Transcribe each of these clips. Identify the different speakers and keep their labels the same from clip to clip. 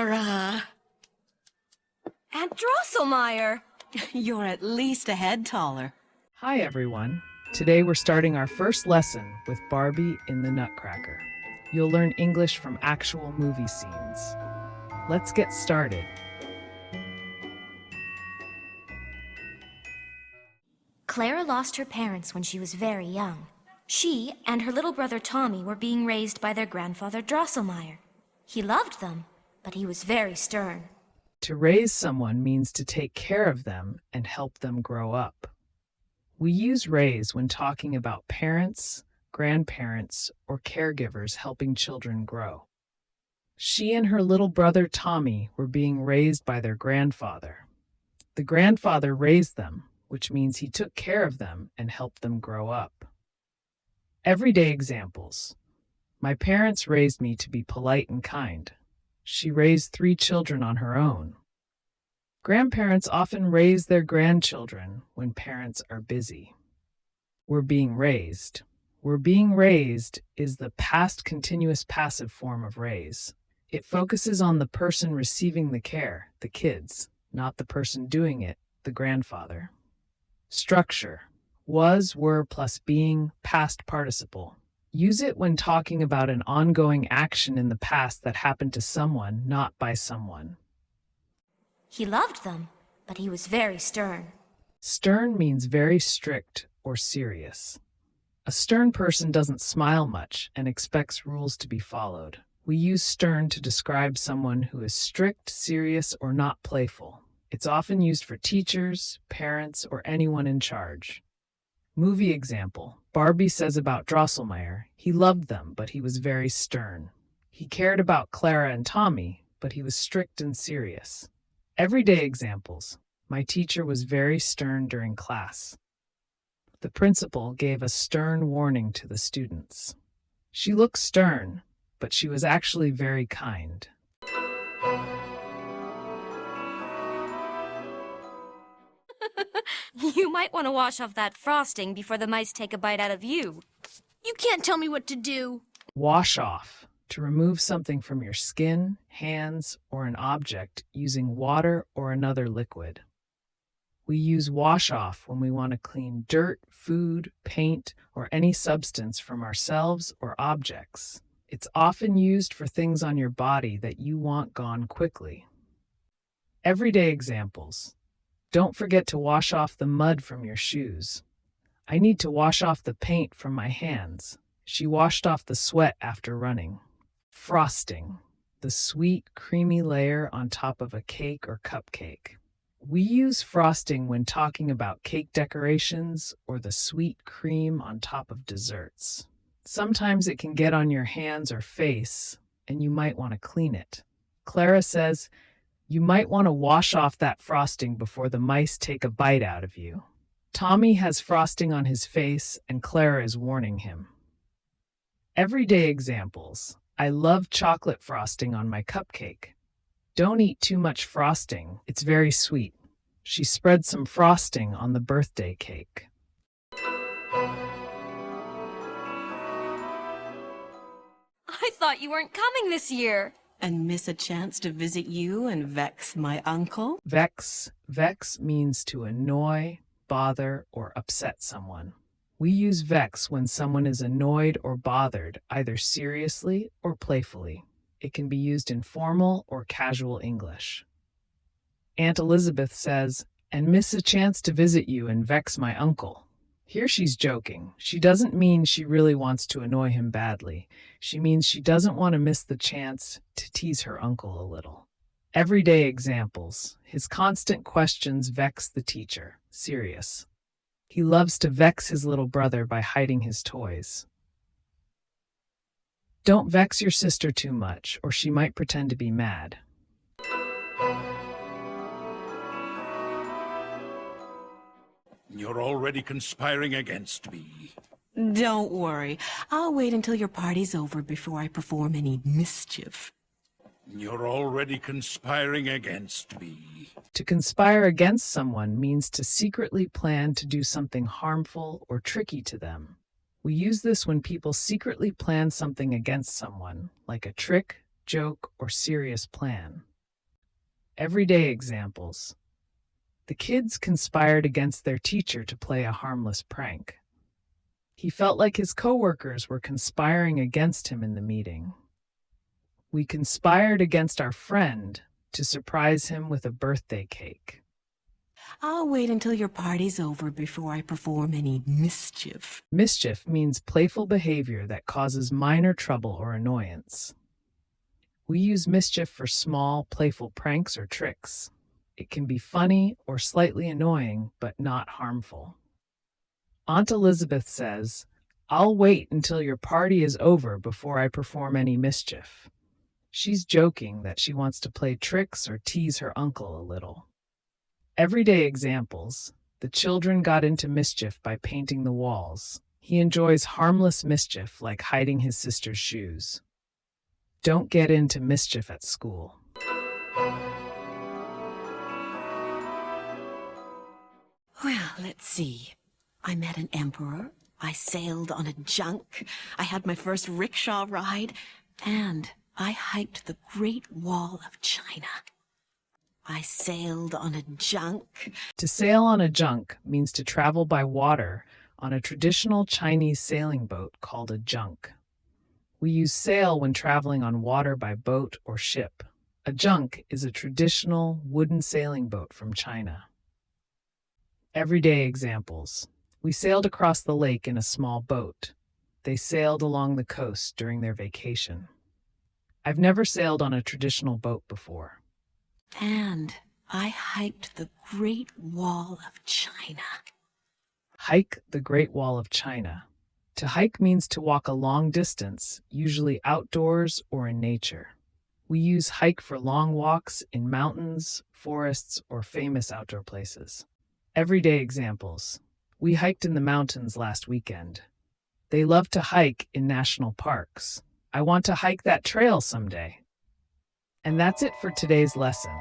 Speaker 1: Clara!
Speaker 2: Aunt Drosselmeyer!
Speaker 1: You're at least a head taller.
Speaker 3: Hi everyone. Today we're starting our first lesson with Barbie in the Nutcracker. You'll learn English from actual movie scenes. Let's get started.
Speaker 2: Clara lost her parents when she was very young. She and her little brother Tommy were being raised by their grandfather Drosselmeyer. He loved them, but he was very stern.
Speaker 3: To raise someone means to take care of them and help them grow up. We use raise when talking about parents, grandparents, or caregivers helping children grow. She and her little brother Tommy were being raised by their grandfather. The grandfather raised them, which means he took care of them and helped them grow up. Everyday examples. My parents raised me to be polite and kind. She raised 3 children on her own. Grandparents often raise their grandchildren when parents are busy. We're being raised. We're being raised is the past continuous passive form of raise. It focuses on the person receiving the care, the kids, not the person doing it, the grandfather. Structure. Was, were plus being, past participle. Use it when talking about an ongoing action in the past that happened to someone, not by someone.
Speaker 2: He loved them, but he was very stern.
Speaker 3: Stern means very strict or serious. A stern person doesn't smile much and expects rules to be followed. We use stern to describe someone who is strict, serious, or not playful. It's often used for teachers, parents, or anyone in charge. Movie example. Barbie says about Drosselmeyer, he loved them, but he was very stern. He cared about Clara and Tommy, but he was strict and serious. Everyday examples. My teacher was very stern during class. The principal gave a stern warning to the students. She looked stern, but she was actually very kind.
Speaker 2: You might want to wash off that frosting before the mice take a bite out of you.
Speaker 4: You can't tell me what to do.
Speaker 3: Wash off. To remove something from your skin, hands, or an object using water or another liquid. We use wash off when we want to clean dirt, food, paint, or any substance from ourselves or objects. It's often used for things on your body that you want gone quickly. Everyday examples. Don't forget to wash off the mud from your shoes. I need to wash off the paint from my hands. She washed off the sweat after running. Frosting. The sweet, creamy layer on top of a cake or cupcake. We use frosting when talking about cake decorations or the sweet cream on top of desserts. Sometimes it can get on your hands or face, and you might want to clean it. Clara says, you might want to wash off that frosting before the mice take a bite out of you. Tommy has frosting on his face, and Clara is warning him. Everyday examples. I love chocolate frosting on my cupcake. Don't eat too much frosting. It's very sweet. She spread some frosting on the birthday cake.
Speaker 2: I thought you weren't coming this year.
Speaker 1: And miss a chance to visit you and vex my uncle?
Speaker 3: Vex. Vex means to annoy, bother, or upset someone. We use vex when someone is annoyed or bothered, either seriously or playfully. It can be used in formal or casual English. Aunt Elizabeth says, and miss a chance to visit you and vex my uncle. Here she's joking. She doesn't mean she really wants to annoy him badly. She means she doesn't want to miss the chance to tease her uncle a little. Everyday examples. His constant questions vex the teacher. Serious. He loves to vex his little brother by hiding his toys. Don't vex your sister too much, or she might pretend to be mad.
Speaker 5: You're already conspiring against me.
Speaker 1: Don't worry. I'll wait until your party's over before I perform any mischief.
Speaker 5: You're already conspiring against me.
Speaker 3: To conspire against someone means to secretly plan to do something harmful or tricky to them. We use this when people secretly plan something against someone, like a trick, joke, or serious plan. Everyday examples. The kids conspired against their teacher to play a harmless prank. He felt like his coworkers were conspiring against him in the meeting. We conspired against our friend to surprise him with a birthday cake.
Speaker 1: I'll wait until your party's over before I perform any mischief.
Speaker 3: Mischief means playful behavior that causes minor trouble or annoyance. We use mischief for small, playful pranks or tricks. It can be funny or slightly annoying, but not harmful. Aunt Elizabeth says, "I'll wait until your party is over before I perform any mischief." She's joking that she wants to play tricks or tease her uncle a little. Everyday examples. The children got into mischief by painting the walls. He enjoys harmless mischief like hiding his sister's shoes. Don't get into mischief at school.
Speaker 1: Well, let's see. I met an emperor. I sailed on a junk. I had my first rickshaw ride. And I hiked the Great Wall of China. I sailed on a junk.
Speaker 3: To sail on a junk means to travel by water on a traditional Chinese sailing boat called a junk. We use sail when traveling on water by boat or ship. A junk is a traditional wooden sailing boat from China. Everyday examples. We sailed across the lake in a small boat. They sailed along the coast during their vacation. I've never sailed on a traditional boat before.
Speaker 1: And I hiked the Great Wall of China.
Speaker 3: Hike the Great Wall of China. To hike means to walk a long distance, usually outdoors or in nature. We use hike for long walks in mountains, forests, or famous outdoor places. Everyday examples. We hiked in the mountains last weekend. They love to hike in national parks. I want to hike that trail someday. And that's it for today's lesson.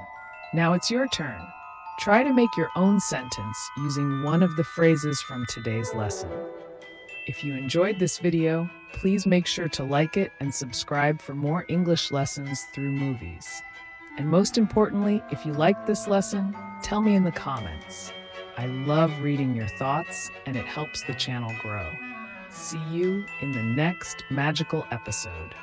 Speaker 3: Now it's your turn. Try to make your own sentence using one of the phrases from today's lesson. If you enjoyed this video, please make sure to like it and subscribe for more English lessons through movies. And most importantly, if you liked this lesson, tell me in the comments. I love reading your thoughts, and it helps the channel grow. See you in the next magical episode.